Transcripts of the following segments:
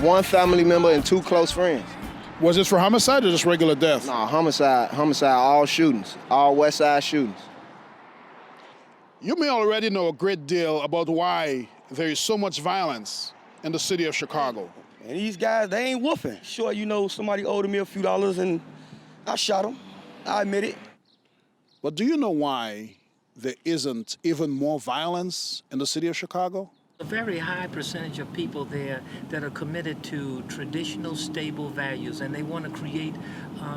one family member and 2 close friends. Was this for homicide or just regular death? No, homicide, all shootings, all West Side shootings. You may already know a great deal about why there is so much violence in the city of Chicago. And these guys, they ain't woofing. Sure, you know, somebody owed me a few dollars and I shot him. I admit it. But do you know why there isn't even more violence in the city of Chicago? A very high percentage of people there that are committed to traditional, stable values, and they want to create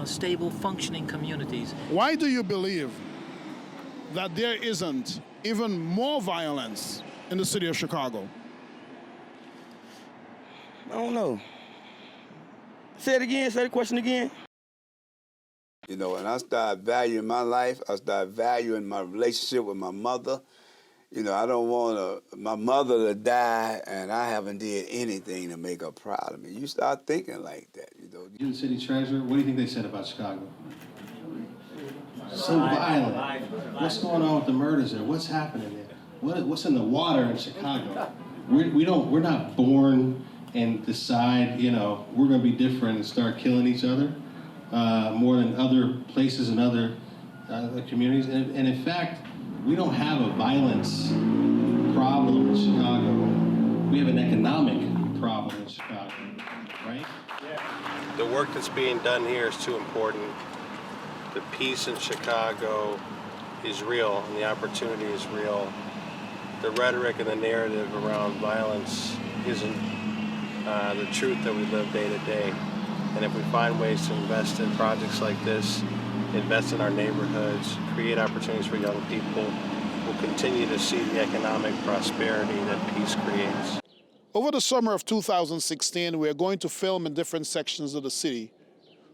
stable, functioning communities. Why do you believe that there isn't even more violence in the city of Chicago? I don't know. Say it again, say the question again. You know, when I started valuing my life, I started valuing my relationship with my mother. You know, I don't want my mother to die and I haven't did anything to make her proud of me. You start thinking like that, you know. You the city treasurer, what do you think they said about Chicago? So violent. What's going on with the murders there? What's happening there? What's in the water in Chicago? We're not born and decide, you know, we're going to be different and start killing each other more than other places and other communities. And in fact, we don't have a violence problem in Chicago. We have an economic problem in Chicago, right? Yeah. The work that's being done here is too important. The peace in Chicago is real, and the opportunity is real. The rhetoric and the narrative around violence isn't the truth that we live day to day. And if we find ways to invest in projects like this, invest in our neighborhoods, create opportunities for young people, we'll continue to see the economic prosperity that peace creates. Over the summer of 2016, we are going to film in different sections of the city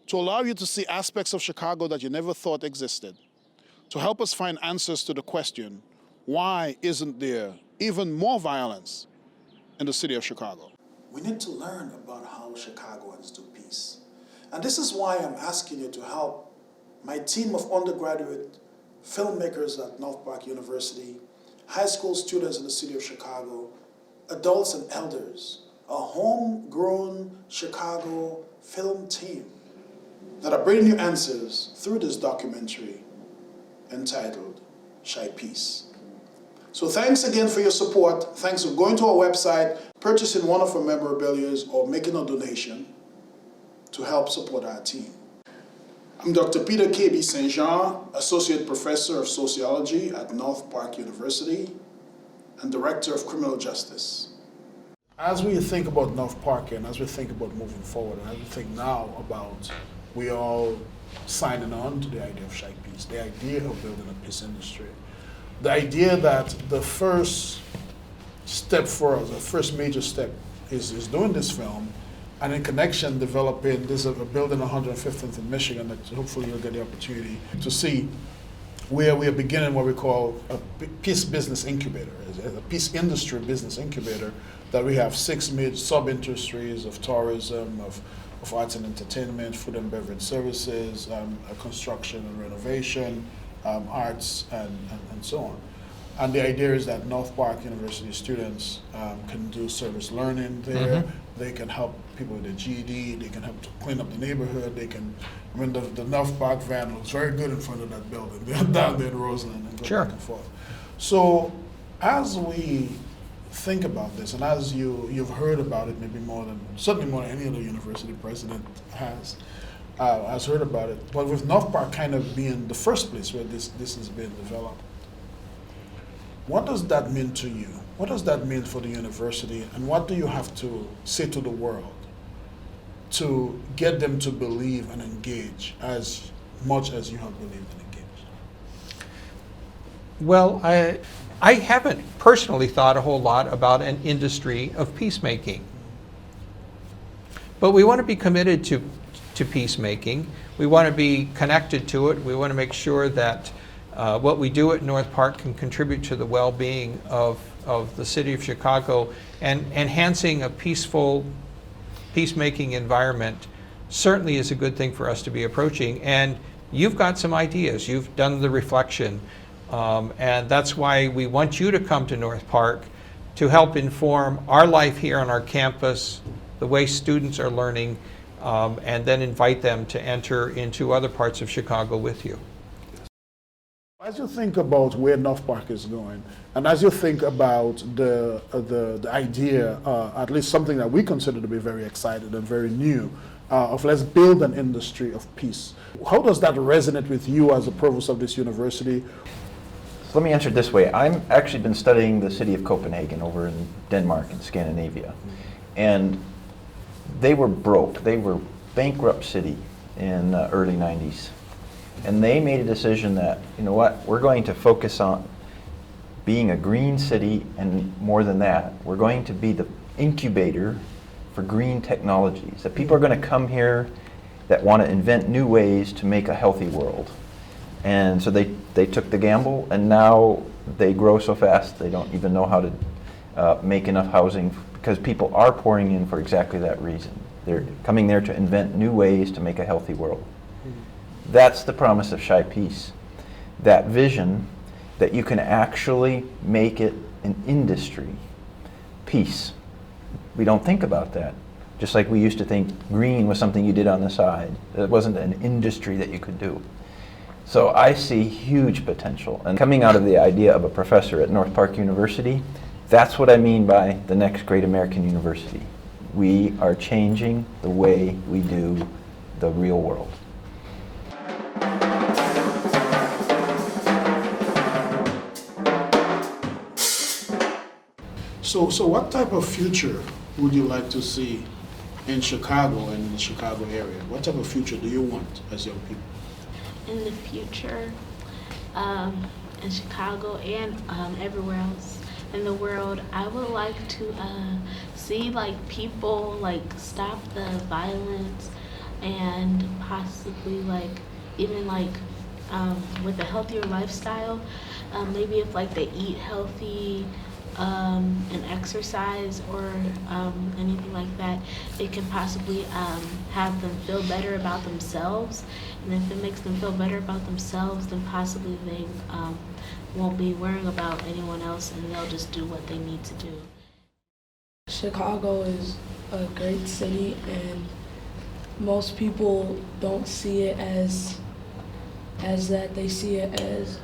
to allow you to see aspects of Chicago that you never thought existed, to help us find answers to the question, why isn't there even more violence in the city of Chicago? We need to learn about how Chicagoans do peace. And this is why I'm asking you to help my team of undergraduate filmmakers at North Park University, high school students in the city of Chicago, adults and elders, a homegrown Chicago film team that are bringing you answers through this documentary entitled CHIPEACE. So thanks again for your support. Thanks for going to our website, purchasing one of our memorabilia, or making a donation to help support our team. I'm Dr. Peter K.B. St. Jean, Associate Professor of Sociology at North Park University and Director of Criminal Justice. As we think about North Park and as we think about moving forward, and as we think now about we all signing on to the idea of CHIPEACE, the idea of building a peace industry, the idea that the first step for us, the first major step is doing this film, and in connection developing, there's a building 115th in Michigan that hopefully you'll get the opportunity to see, where we are beginning what we call a peace business incubator, a peace industry business incubator, that we have 6 major sub-industries of tourism, of arts and entertainment, food and beverage services, construction and renovation, arts, and so on. And the idea is that North Park University students can do service learning there. Mm-hmm. They can help people with their GED. They can help to clean up the neighborhood. They can, I mean, the North Park van looks very good in front of that building. They're down there in Roseland and go back and forth. So as we think about this, and as you've heard about it maybe certainly more than any other university president has heard about it, but with North Park kind of being the first place where this has been developed, what does that mean to you? What does that mean for the university, and what do you have to say to the world to get them to believe and engage as much as you have believed and engaged? Well, I haven't personally thought a whole lot about an industry of peacemaking. But we want to be committed to peacemaking. We want to be connected to it. We want to make sure that what we do at North Park can contribute to the well-being of the city of Chicago, and enhancing a peaceful, peacemaking environment certainly is a good thing for us to be approaching. And you've got some ideas. You've done the reflection. And that's why we want you to come to North Park to help inform our life here on our campus, the way students are learning, and then invite them to enter into other parts of Chicago with you. As you think about where North Park is going, and as you think about the idea, at least something that we consider to be very exciting and very new, of let's build an industry of peace, how does that resonate with you as a provost of this university? So let me answer it this way. I've actually been studying the city of Copenhagen over in Denmark and Scandinavia. And they were broke. They were bankrupt city in the early 90s. And they made a decision that, you know what, we're going to focus on being a green city, and more than that, we're going to be the incubator for green technologies. That people are going to come here that want to invent new ways to make a healthy world. And so they took the gamble, and now they grow so fast they don't even know how to make enough housing, because people are pouring in for exactly that reason. They're coming there to invent new ways to make a healthy world. That's the promise of CHIPEACE. That vision that you can actually make it an industry. Peace. We don't think about that. Just like we used to think green was something you did on the side. It wasn't an industry that you could do. So I see huge potential. And coming out of the idea of a professor at North Park University, that's what I mean by the next great American university. We are changing the way we do the real world. So what type of future would you like to see in Chicago and in the Chicago area? What type of future do you want as young people? In the future, in Chicago and everywhere else in the world, I would like to see like people like stop the violence, and possibly like even like with a healthier lifestyle, maybe if like they eat healthy and exercise or anything like that, it can possibly have them feel better about themselves. And if it makes them feel better about themselves, then possibly they won't be worrying about anyone else, and they'll just do what they need to do. Chicago is a great city, and most people don't see it as that. They see it as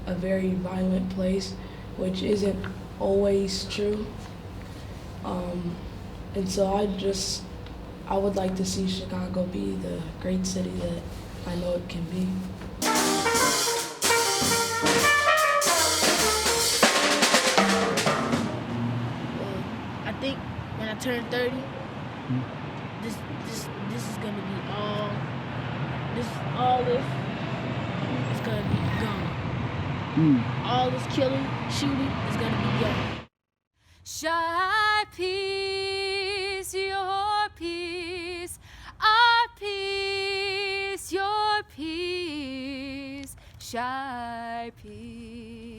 a very violent place, which isn't always true. And so I would like to see Chicago be the great city that I know it can be. I think when I turn 30, this is gonna be all this is gonna be gone. All this killing, shooting is gonna be gone. CHIPEACE, your peace, our peace, your peace, CHIPEACE.